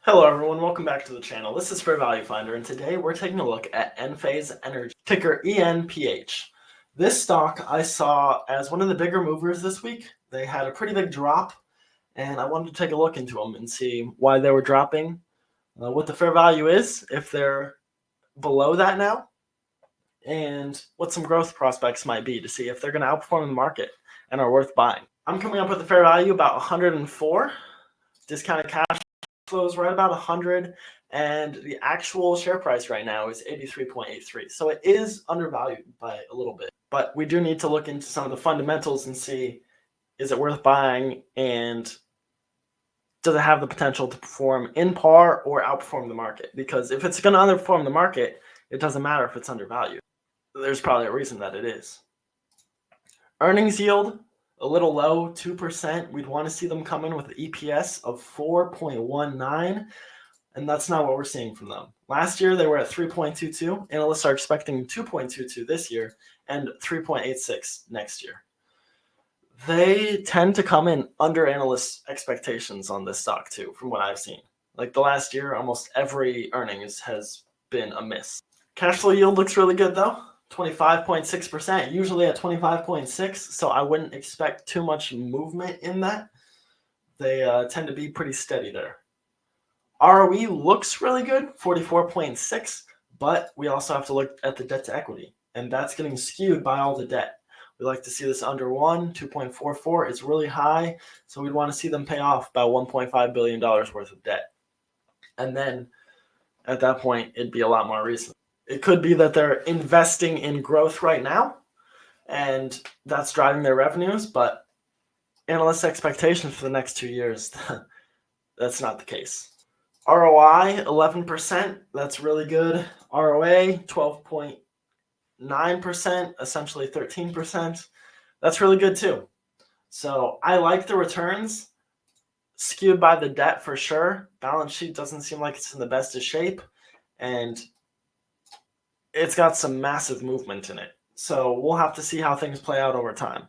Hello everyone, welcome back to the channel. This is Fair Value Finder, and today we're taking a look at Enphase Energy, ticker ENPH. This stock I saw as one of the bigger movers this week. They had a pretty big drop, and I wanted to take a look into them and see why they were dropping, what the fair value is, if they're below that now, and what some growth prospects might be to see if they're going to outperform the market and are worth buying. I'm coming up with a fair value about 104, discounted cash flows right about 100, and the actual share price right now is 83.83. So it is undervalued by a little bit, but we do need to look into some of the fundamentals and see, is it worth buying, and does it have the potential to perform in par or outperform the market? Because if it's going to underperform the market, it doesn't matter if it's undervalued. There's probably a reason that it is. Earnings yield, a little low, 2%. We'd want to see them come in with an EPS of 4.19, and that's not what we're seeing from them. Last year, they were at 3.22. Analysts are expecting 2.22 this year and 3.86 next year. They tend to come in under analysts' expectations on this stock too, from what I've seen. Like the last year, almost every earnings has been a miss. Cash flow yield looks really good though. 25.6%, usually at 25.6, so I wouldn't expect too much movement in that. They tend to be pretty steady there. ROE looks really good, 44.6, but we also have to look at the debt to equity, and that's getting skewed by all the debt. We like to see this under 1, 2.44 is really high, so we'd want to see them pay off about $1.5 billion worth of debt. And then at that point, it'd be a lot more reasonable. It could be that they're investing in growth right now, and that's driving their revenues, but analyst expectations for the next 2 years, that's not the case. ROI, 11%, that's really good. ROA, 12.9%, essentially 13%. That's really good too. So I like the returns, skewed by the debt for sure. Balance sheet doesn't seem like it's in the best of shape, and it's got some massive movement in it. So we'll have to see how things play out over time.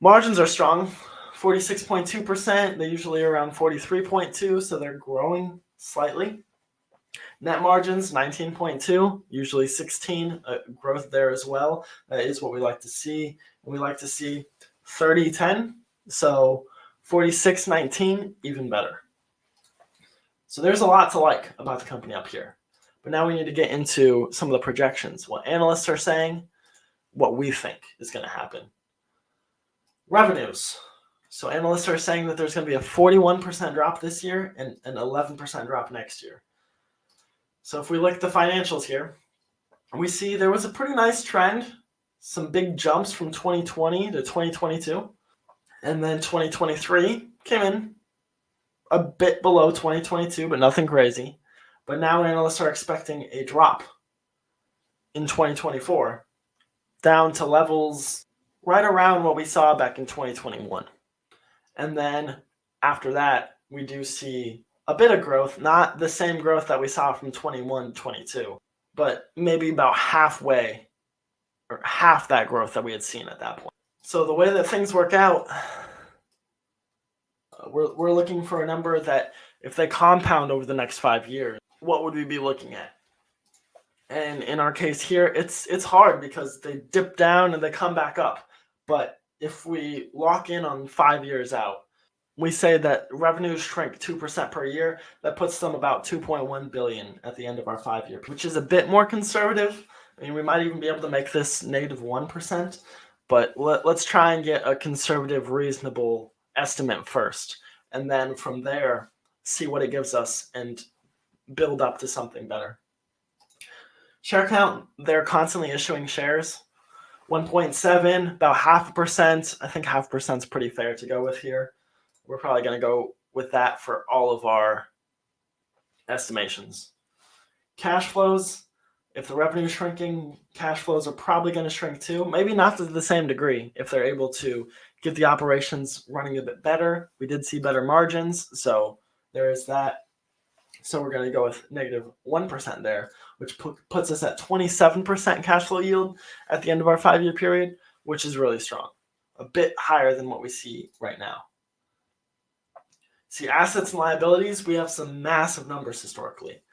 Margins are strong, 46.2%. They're usually around 43.2%, so they're growing slightly. Net margins, 19.2%, usually 16%, growth there as well. That is what we like to see. And we like to see 30-10, so 46-19, even better. So there's a lot to like about the company up here. But now we need to get into some of the projections, what analysts are saying, what we think is going to happen. Revenues. So analysts are saying that there's going to be a 41% drop this year and an 11% drop next year. So if we look at the financials here, we see there was a pretty nice trend, some big jumps from 2020 to 2022. And then 2023 came in a bit below 2022, but nothing crazy. But now analysts are expecting a drop in 2024 down to levels right around what we saw back in 2021. And then after that, we do see a bit of growth, not the same growth that we saw from 21 to 22, but maybe about halfway or half that growth that we had seen at that point. So the way that things work out, we're looking for a number that if they compound over the next 5 years, what would we be looking at? And in our case here, it's hard because they dip down and they come back up. But if we lock in on 5 years out, we say that revenues shrink 2% per year. That puts them about $2.1 billion at the end of our 5 year, which is a bit more conservative. I mean, we might even be able to make this negative 1%, but let's try and get a conservative, reasonable estimate first. And then from there, see what it gives us and build up to something better. Share count, they're constantly issuing shares. 1.7, about 0.5%. I think 0.5% is pretty fair to go with here. We're probably going to go with that for all of our estimations. Cash flows, if the revenue is shrinking, cash flows are probably going to shrink too. Maybe not to the same degree if they're able to get the operations running a bit better. We did see better margins, so there is that. So we're going to go with negative 1% there, which puts us at 27% cash flow yield at the end of our 5 year period, which is really strong, a bit higher than what we see right now. See, assets and liabilities, we have some massive numbers historically,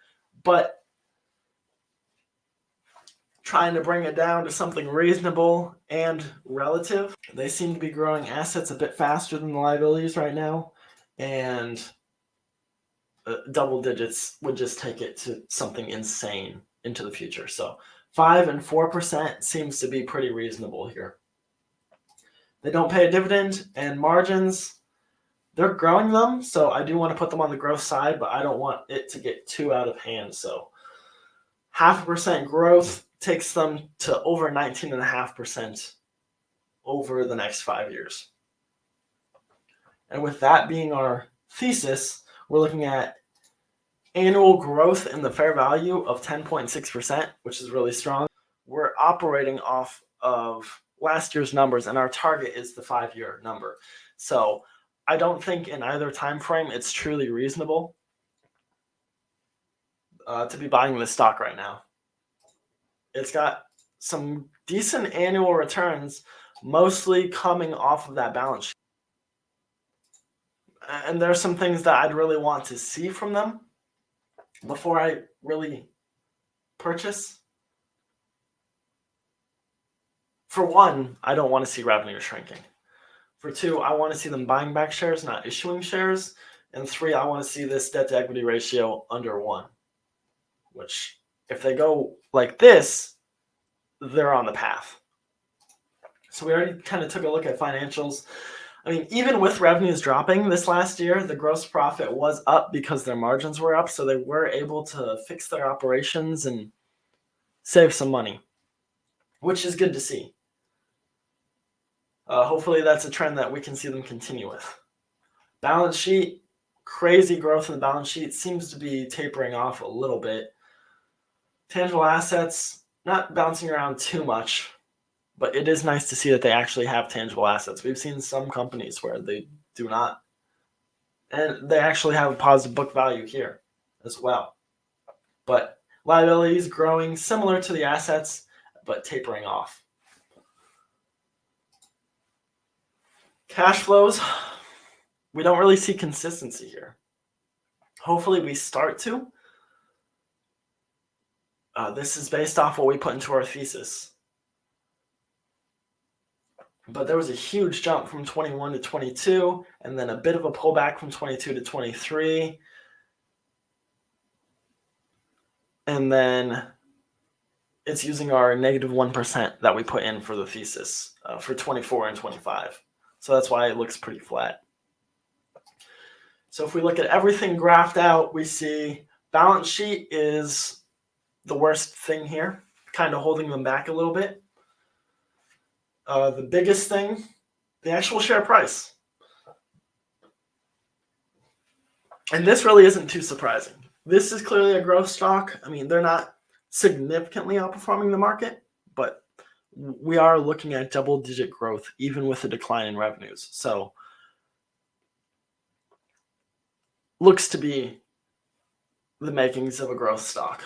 but trying to bring it down to something reasonable and relative. They seem to be growing assets a bit faster than the liabilities right now, and double digits would just take it to something insane into the future. So 5 and 4% seems to be pretty reasonable here. They don't pay a dividend, and margins, they're growing them, so I do want to put them on the growth side, but I don't want it to get too out of hand. So 0.5% growth takes them to over 19.5% over the next 5 years. And with that being our thesis, we're looking at annual growth in the fair value of 10.6%, which is really strong. We're operating off of last year's numbers, and our target is the 5-year number. So I don't think in either time frame it's truly reasonable to be buying this stock right now. It's got some decent annual returns, mostly coming off of that balance sheet. And there's some things that I'd really want to see from them before I really purchase. For one, I don't want to see revenue shrinking. For two, I want to see them buying back shares, not issuing shares. And three, I want to see this debt to equity ratio under 1, which if they go like this, they're on the path. So we already kind of took a look at financials. I mean, even with revenues dropping this last year, the gross profit was up because their margins were up. So they were able to fix their operations and save some money, which is good to see. Hopefully that's a trend that we can see them continue with. Balance sheet, crazy growth in the balance sheet, seems to be tapering off a little bit. Tangible assets, not bouncing around too much, but it is nice to see that they actually have tangible assets. We've seen some companies where they do not, and they actually have a positive book value here as well. But liabilities growing similar to the assets, but tapering off. Cash flows, we don't really see consistency here. Hopefully we start to. This is based off what we put into our thesis. But there was a huge jump from 21 to 22, and then a bit of a pullback from 22 to 23. And then it's using our negative 1% that we put in for the thesis for 24 and 25. So that's why it looks pretty flat. So if we look at everything graphed out, we see balance sheet is the worst thing here, kind of holding them back a little bit. The biggest thing, the actual share price. And this really isn't too surprising. This is clearly a growth stock. I mean, they're not significantly outperforming the market, but we are looking at double-digit growth, even with a decline in revenues. So looks to be the makings of a growth stock.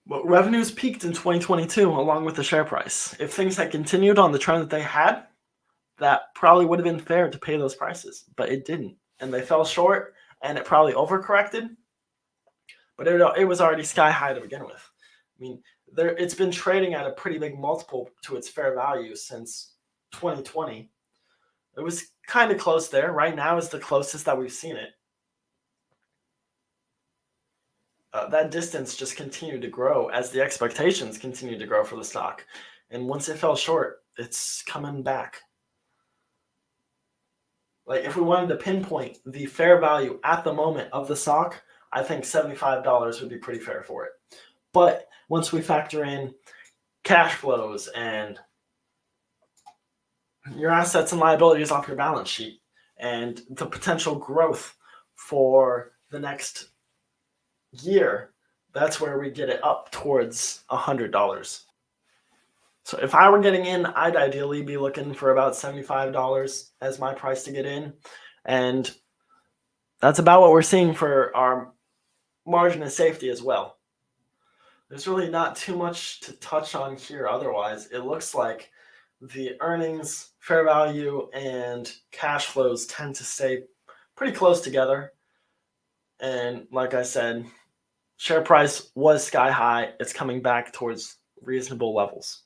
But revenues peaked in 2022 along with the share price. If things had continued on the trend that they had, that probably would have been fair to pay those prices, but it didn't. And they fell short, and it probably overcorrected. But it was already sky high to begin with. I mean, it's been trading at a pretty big multiple to its fair value since 2020. It was kind of close there. Right now is the closest that we've seen it. That distance just continued to grow as the expectations continued to grow for the stock. And once it fell short, it's coming back. Like if we wanted to pinpoint the fair value at the moment of the stock, I think $75 would be pretty fair for it. But once we factor in cash flows and your assets and liabilities off your balance sheet and the potential growth for the next year, that's where we get it up towards $100. So if I were getting in, I'd ideally be looking for about $75 as my price to get in. And that's about what we're seeing for our margin of safety as well. There's really not too much to touch on here otherwise. It looks like the earnings, fair value, and cash flows tend to stay pretty close together. And like I said, share price was sky high. It's coming back towards reasonable levels.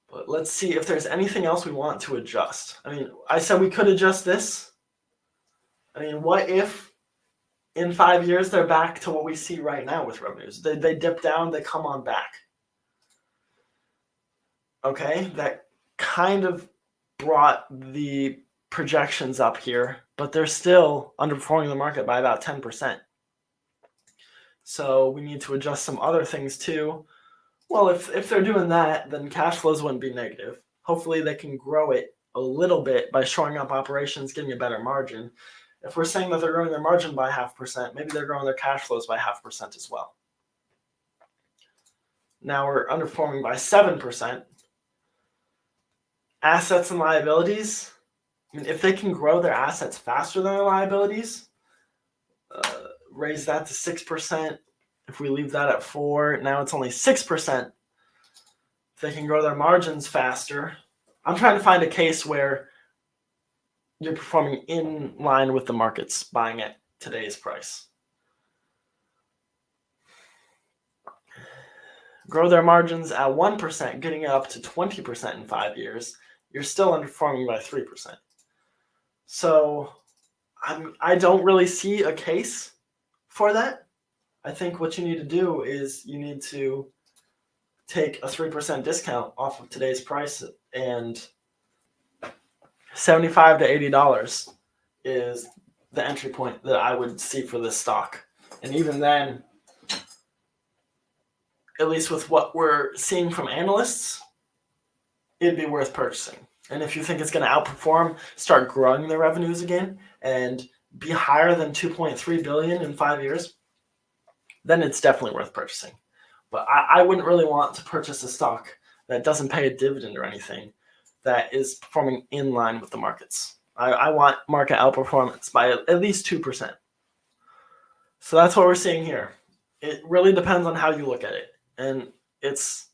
But let's see if there's anything else we want to adjust. I mean, I said we could adjust this. I mean, what if in 5 years they're back to what we see right now with revenues? They dip down, they come on back. Okay, that kind of brought the projections up here, but they're still underperforming the market by about 10%. So we need to adjust some other things too. Well, if they're doing that, then cash flows wouldn't be negative. Hopefully they can grow it a little bit by shoring up operations, getting a better margin. If we're saying that they're growing their margin by 0.5%, maybe they're growing their cash flows by 0.5% as well. Now we're underperforming by 7%. Assets and liabilities. I mean, if they can grow their assets faster than their liabilities, raise that to 6%. If we leave that at 4, now it's only 6%. If they can grow their margins faster, I'm trying to find a case where you're performing in line with the markets, buying at today's price. Grow their margins at 1%, getting it up to 20% in 5 years, you're still underperforming by 3%. So I don't really see a case for that. I think what you need to do is you need to take a 3% discount off of today's price, and $75 to $80 is the entry point that I would see for this stock. And even then, at least with what we're seeing from analysts, it'd be worth purchasing. And if you think it's going to outperform, start growing their revenues again, and be higher than $2.3 billion in 5 years, then it's definitely worth purchasing. But I wouldn't really want to purchase a stock that doesn't pay a dividend or anything, that is performing in line with the markets. I want market outperformance by at least 2%. So that's what we're seeing here. It really depends on how you look at it. And it's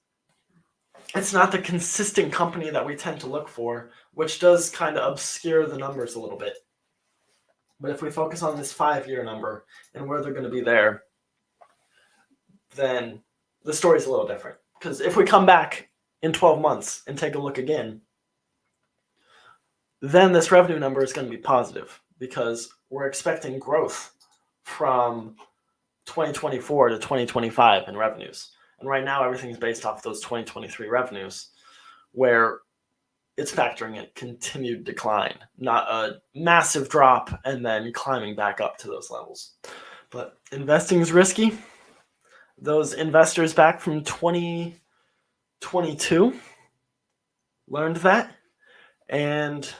not the consistent company that we tend to look for, which does kind of obscure the numbers a little bit. But if we focus on this 5-year number and where they're going to be there, then the story's a little different. Because if we come back in 12 months and take a look again, then this revenue number is going to be positive, because we're expecting growth from 2024 to 2025 in revenues. And right now, everything's based off those 2023 revenues, where it's factoring in continued decline, not a massive drop and then climbing back up to those levels. But investing is risky. Those investors back from 2022 learned that, and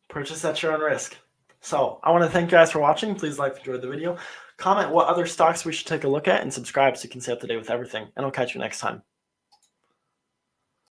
purchase at your own risk. So I want to thank you guys for watching. Please like and enjoy the video. Comment what other stocks we should take a look at, and subscribe so you can stay up to date with everything. And I'll catch you next time.